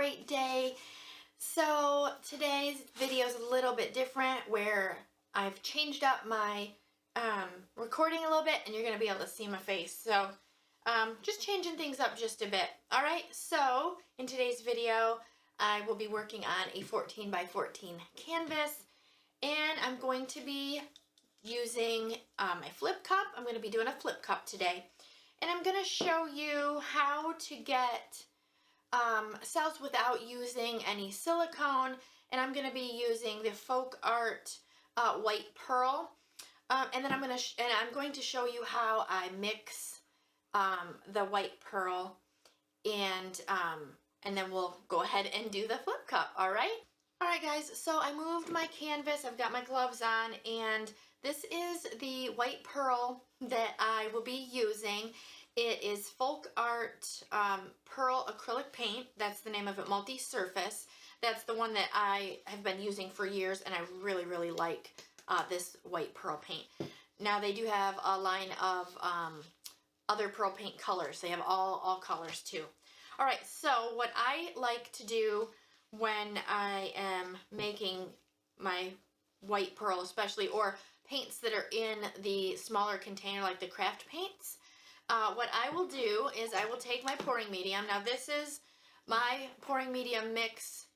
great day. So today's video is a little bit different where I've changed up my recording a little bit and you're going to be able to see my face. So just changing things up just a bit. Alright, so in today's video I will be working on a 14 by 14 canvas and I'm going to be using my flip cup. I'm going to be doing a flip cup today. And I'm going to show you how to get cells without using any silicone. And I'm going to be using the FolkArt white pearl. And then I'm going to show you how I mix the white pearl, and then we'll go ahead and do the flip cup. All right. All right, guys. So I moved my canvas. I've got my gloves on, and this is the white pearl that I will be using. It is FolkArt Pearl Acrylic Paint. That's the name of it, multi-surface. That's the one that I have been using for years, and I really, really like this white pearl paint. Now, they do have a line of other pearl paint colors. They have all colors, too. All right, so what I like to do when I am making my white pearl especially, or paints that are in the smaller container like the craft paints, what I will do is I will take my pouring medium. Now this is my pouring medium mix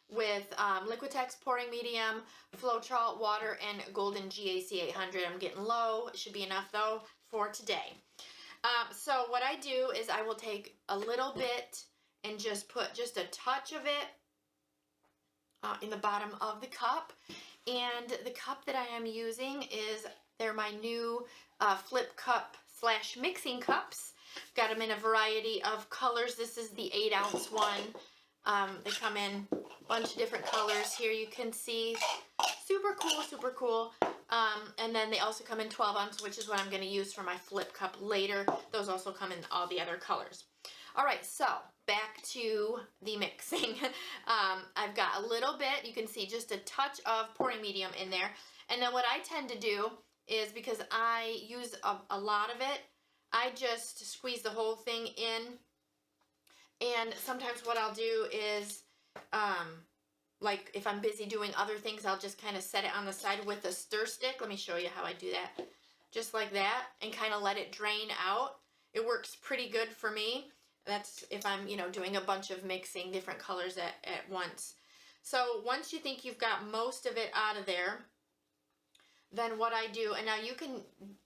with Liquitex pouring medium, Floetrol water, and Golden GAC800. I'm getting low. It should be enough though for today. So what I do is I will take a little bit and just put just a touch of it in the bottom of the cup. And the cup that I am using they're my new flip cup / mixing cups. Got them in a variety of colors. This is the 8-ounce one. They come in a bunch of different colors. Here you can see. Super cool, super cool. And then they also come in 12-ounce, which is what I'm going to use for my flip cup later. Those also come in all the other colors. All right, so back to the mixing. I've got a little bit, you can see just a touch of pouring medium in there. And then what I tend to do is, because I use a lot of it, I just squeeze the whole thing in. And sometimes what I'll do is, like if I'm busy doing other things, I'll just kind of set it on the side with a stir stick. Let me show you how I do that. Just like that, and kind of let it drain out. It works pretty good for me. That's if I'm, doing a bunch of mixing different colors at once. So once you think you've got most of it out of there, then what I do, and now you can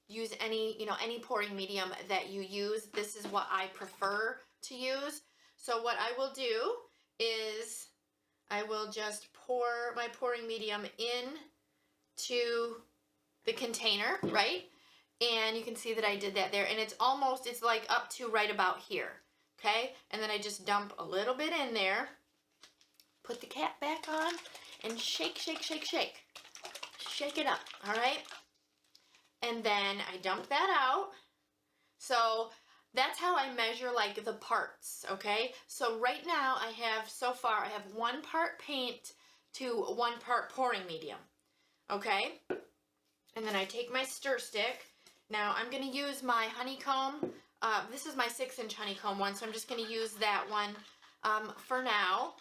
use any, any pouring medium that you use. This is what I prefer to use. So what I will do is I will just pour my pouring medium in to the container, right? And you can see that I did that there, and it's like up to right about here. Okay, and then I just dump a little bit in there, put the cap back on, and shake, shake, shake, shake. Shake it up, all right? And then I dump that out. So that's how I measure like the parts, okay? So right now so far I have 1 part paint to 1 part pouring medium, okay? And then I take my stir stick. Now I'm gonna use my honeycomb. This is my 6-inch honeycomb one, so I'm just going to use that one for now.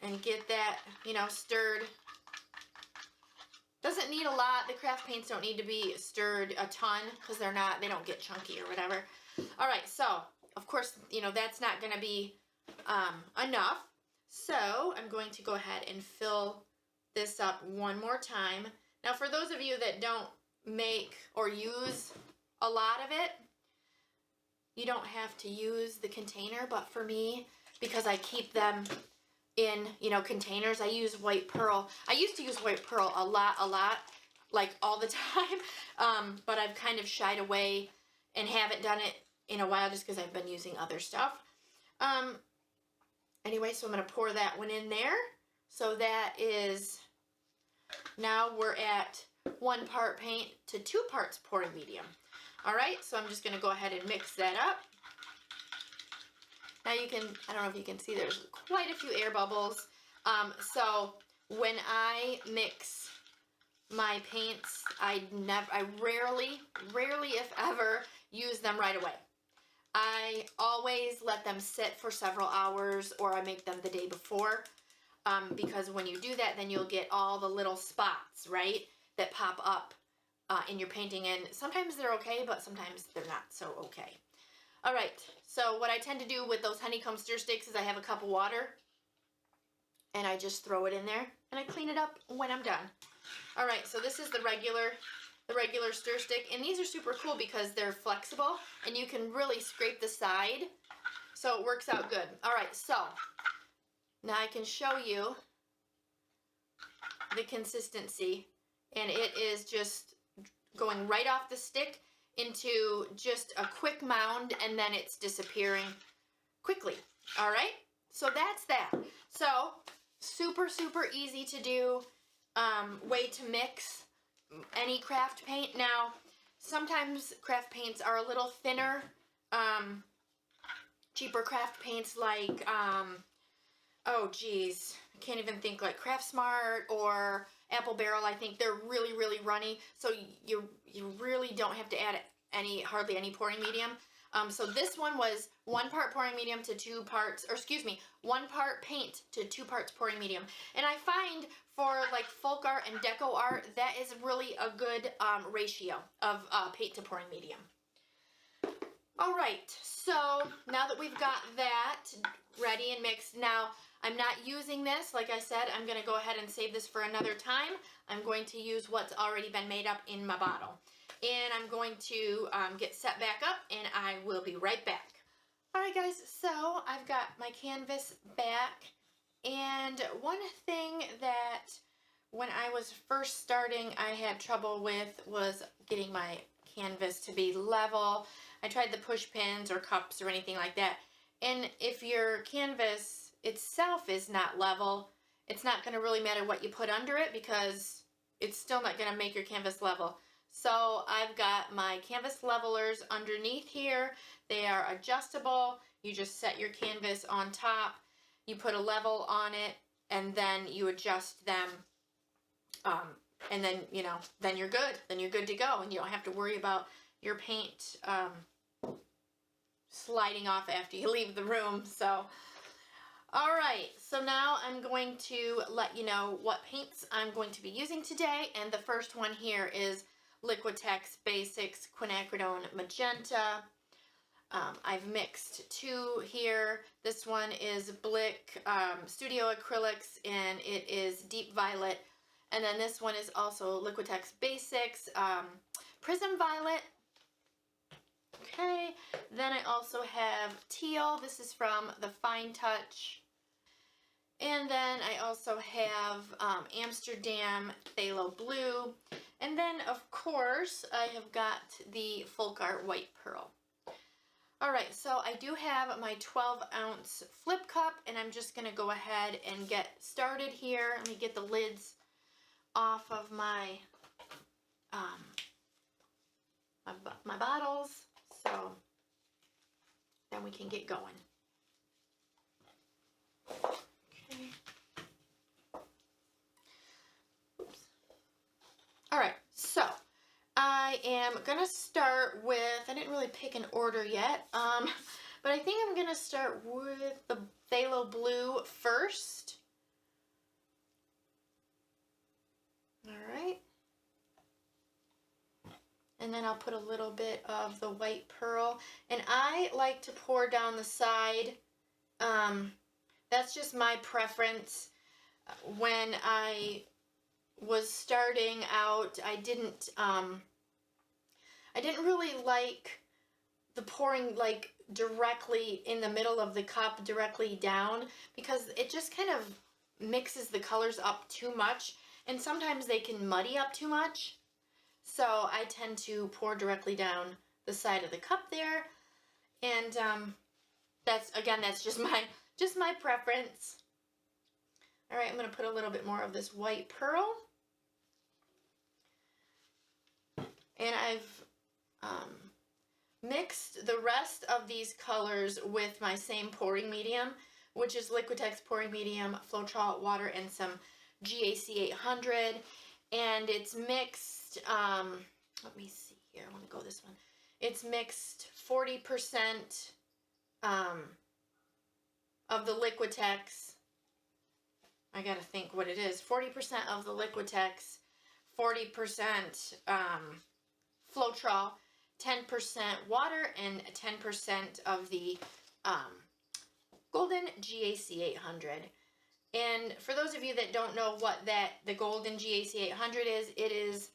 And get that, stirred. Doesn't need a lot. The craft paints don't need to be stirred a ton because they don't get chunky or whatever. Alright, so, of course, that's not going to be enough. So, I'm going to go ahead and fill this up one more time. Now, for those of you that don't make or use a lot of it, you don't have to use the container, but for me, because I keep them in, containers, I use white pearl. I used to use white pearl a lot, like all the time, but I've kind of shied away and haven't done it in a while just because I've been using other stuff. Anyway, so I'm going to pour that one in there. So that is, now we're at 1 part paint to 2 parts pouring medium. All right, so I'm just going to go ahead and mix that up. Now I don't know if you can see, there's quite a few air bubbles. So when I mix my paints, I rarely, if ever, use them right away. I always let them sit for several hours, or I make them the day before, because when you do that, then you'll get all the little spots, right, that pop up in your painting, and sometimes they're okay, but sometimes they're not so okay. All right, so what I tend to do with those honeycomb stir sticks is I have a cup of water, and I just throw it in there, and I clean it up when I'm done. All right, so this is the regular stir stick, and these are super cool because they're flexible, and you can really scrape the side, so it works out good. All right, so now I can show you the consistency, and it is just going right off the stick into just a quick mound, and then it's disappearing quickly. All right, so that's that. So super, super easy to do way to mix any craft paint. Now, sometimes craft paints are a little thinner. Cheaper craft paints like, oh geez, I can't even think, like Craft Smart or Apple Barrel, I think they're really, really runny. So you really don't have to add hardly any pouring medium. So this one was 1 part pouring medium to 2 parts, or excuse me, 1 part paint to 2 parts pouring medium. And I find for like folk art and deco art, that is really a good ratio of paint to pouring medium. All right, so now that we've got that ready and mixed, now I'm not using this. Like I said, I'm going to go ahead and save this for another time. I'm going to use what's already been made up in my bottle. And I'm going to get set back up, and I will be right back. All right, guys, so I've got my canvas back. And one thing that when I was first starting I had trouble with was getting my canvas to be level. I tried the push pins or cups or anything like that. And if your canvas itself is not level, it's not going to really matter what you put under it, because it's still not going to make your canvas level. So I've got my canvas levelers underneath here. They are adjustable. You just set your canvas on top, you put a level on it, and then you adjust them. And then, you know, then you're good. Then you're good to go, and you don't have to worry about your paint sliding off after you leave the room. So, all right, so now I'm going to let you know what paints I'm going to be using today. And the first one here is Liquitex Basics Quinacridone Magenta. I've mixed 2 here. This one is Blick Studio Acrylics, and it is Deep Violet. And then this one is also Liquitex Basics Prism Violet. Okay, then I also have Teal. This is from the Fine Touch. And then I also have Amsterdam Phthalo Blue. And then, of course, I have got the FolkArt White Pearl. All right, so I do have my 12-ounce flip cup, and I'm just going to go ahead and get started here. Let me get the lids off of my my bottles, so then we can get going. Okay. Oops. All right, so I am gonna start with, I didn't really pick an order yet, but I think I'm gonna start with the Phthalo Blue first. All right. And then I'll put a little bit of the White Pearl. And I like to pour down the side. That's just my preference. When I was starting out, I didn't really like the pouring like directly in the middle of the cup, directly down, because it just kind of mixes the colors up too much. And sometimes they can muddy up too much. So I tend to pour directly down the side of the cup there. And that's just my preference. All right, I'm going to put a little bit more of this White Pearl. And I've mixed the rest of these colors with my same pouring medium, which is Liquitex Pouring Medium, Floetrol water, and some GAC800, and it's mixed, let me see here, I want to go this one. it's mixed 40% of the Liquitex. I gotta think what it is. 40% of the Liquitex, 40% Floetrol, 10% water, and 10% of the Golden GAC800. And for those of you that don't know what the Golden GAC800 is, it is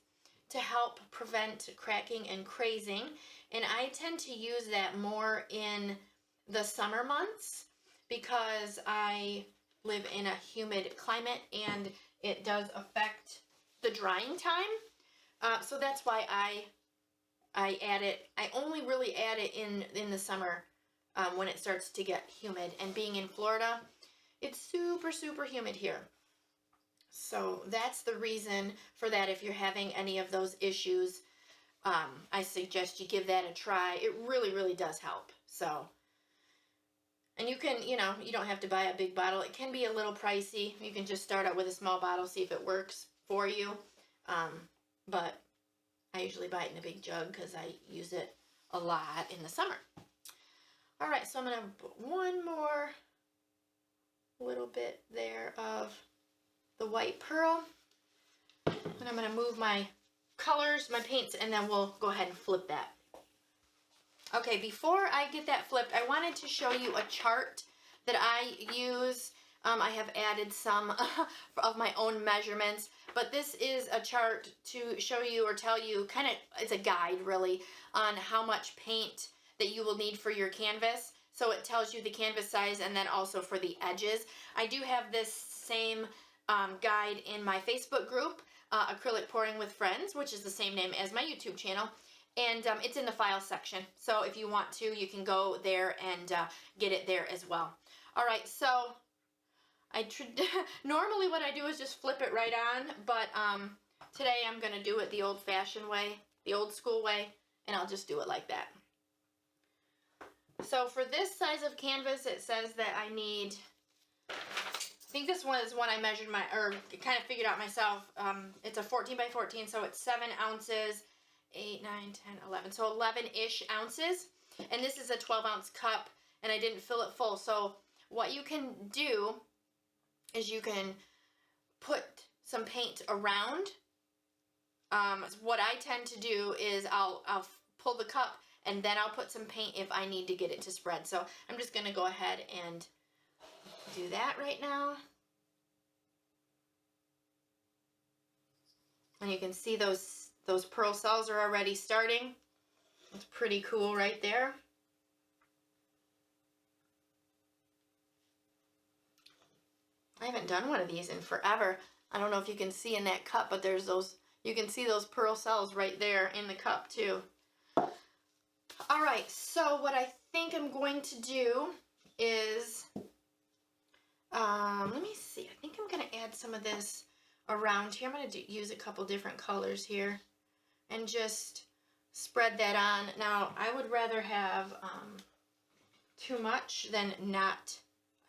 to help prevent cracking and crazing. And I tend to use that more in the summer months because I live in a humid climate and it does affect the drying time. So that's why I add it. I only really add it in the summer when it starts to get humid. And being in Florida, it's super, super humid here. So that's the reason for that. If you're having any of those issues, I suggest you give that a try. It really, really does help. So, and you can, you know, you don't have to buy a big bottle. It can be a little pricey. You can just start out with a small bottle, see if it works for you. But I usually buy it in a big jug because I use it a lot in the summer. All right, so I'm going to put one more little bit there of the white pearl. And I'm going to move my colors, my paints, and then we'll go ahead and flip that. Okay, before I get that flipped, I wanted to show you a chart that I use. I have added some of my own measurements, but this is a chart to show you or tell you, kind of, it's a guide really, on how much paint that you will need for your canvas. So it tells you the canvas size and then also for the edges. I do have this same guide in my Facebook group, Acrylic Pouring with Friends, which is the same name as my YouTube channel. And it's in the file section. So if you want to, you can go there and get it there as well. All right, so normally what I do is just flip it right on, but today I'm gonna do it the old-fashioned way, the old school way, and I'll just do it like that. So for this size of canvas, it says that I need, I think this one is one I measured or kind of figured out myself. It's a 14 by 14, so it's 7 ounces, 8, 9, 10, 11. So 11-ish ounces. And this is a 12-ounce cup, and I didn't fill it full. So what you can do is you can put some paint around. What I tend to do is I'll pull the cup, and then I'll put some paint if I need to get it to spread. So I'm just going to go ahead and do that right now. And you can see those pearl cells are already starting. It's pretty cool right there. I haven't done one of these in forever. I don't know if you can see in that cup, but there's those, you can see those pearl cells right there in the cup too. All right, so what I think I'm going to do is, let me see, I think I'm going to add some of this around here. I'm going to use a couple different colors here and just spread that on. Now, I would rather have too much than not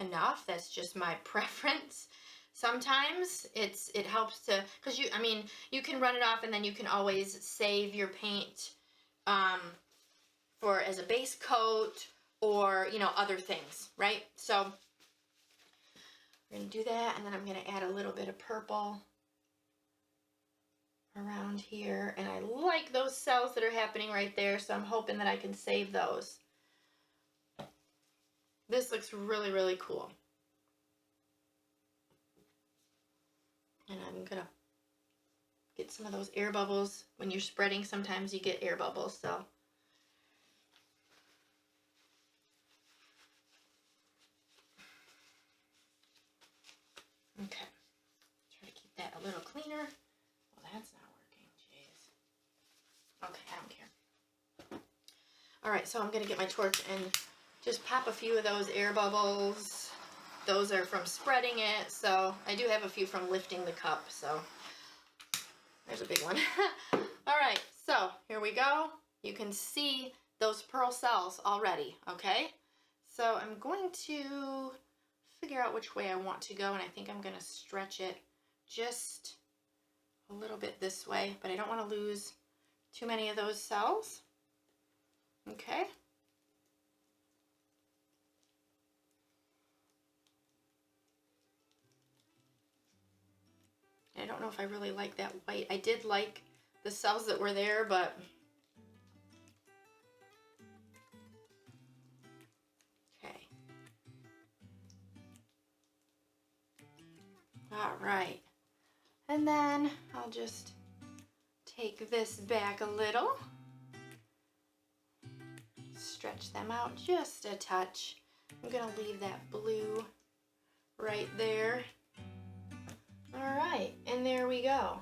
enough. That's just my preference. Sometimes it helps to, because you can run it off and then you can always save your paint for as a base coat or, you know, other things, right? So we're going to do that, and then I'm going to add a little bit of purple around here, and I like those cells that are happening right there, so I'm hoping that I can save those. This looks really, really cool. And I'm going to get some of those air bubbles. When you're spreading, sometimes you get air bubbles, so. Okay, try to keep that a little cleaner. Well, that's not working, jeez. Okay, I don't care. All right, so I'm gonna get my torch and just pop a few of those air bubbles. Those are from spreading it, so I do have a few from lifting the cup, so there's a big one. All right, so here we go. You can see those pearl cells already, okay? So I'm going to figure out which way I want to go, and I think I'm going to stretch it just a little bit this way, but I don't want to lose too many of those cells. Okay. I don't know if I really like that white. I did like the cells that were there, but okay. All right. And then I'll just take this back a little. Stretch them out just a touch. I'm gonna leave that blue right there. All right, and there we go.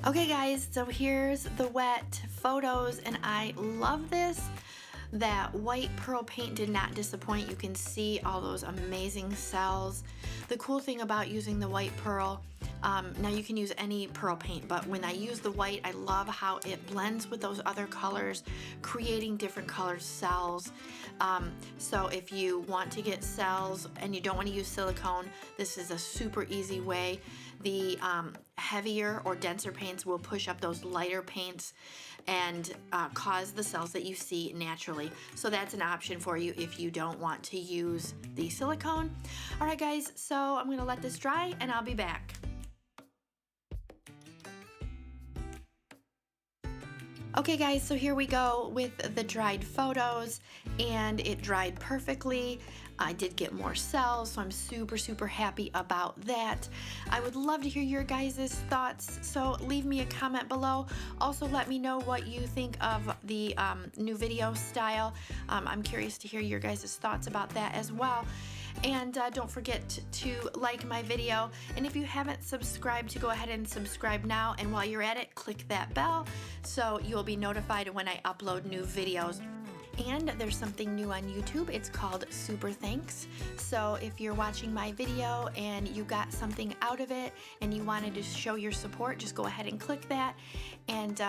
Okay guys, so here's the wet photos, and I love this. That white pearl paint did not disappoint. You can see all those amazing cells. The cool thing about using the white pearl, now you can use any pearl paint, but when I use the white, I love how it blends with those other colors, creating different colored cells. So if you want to get cells and you don't want to use silicone, this is a super easy way. The heavier or denser paints will push up those lighter paints and cause the cells that you see naturally. So that's an option for you if you don't want to use the silicone. All right guys, so I'm gonna let this dry and I'll be back. Okay guys, so here we go with the dried photos, and it dried perfectly. I did get more cells, so I'm super happy about that. I would love to hear your guys' thoughts, so leave me a comment below. Also let me know what you think of the new video style. I'm curious to hear your guys' thoughts about that as well. And don't forget to like my video, and if you haven't subscribed, to go ahead and subscribe now, and while you're at it, click that bell so you'll be notified when I upload new videos. And there's something new on YouTube. It's called Super Thanks. So if you're watching my video and you got something out of it and you wanted to show your support, just go ahead and click that, and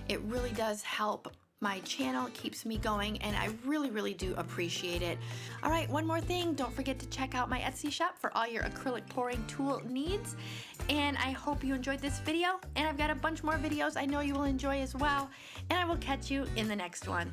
it really does help my channel. It keeps me going, and I really do appreciate it. All right, one more thing, don't forget to check out my Etsy shop for all your acrylic pouring tool needs. And I hope you enjoyed this video, and I've got a bunch more videos I know you will enjoy as well, and I will catch you in the next one.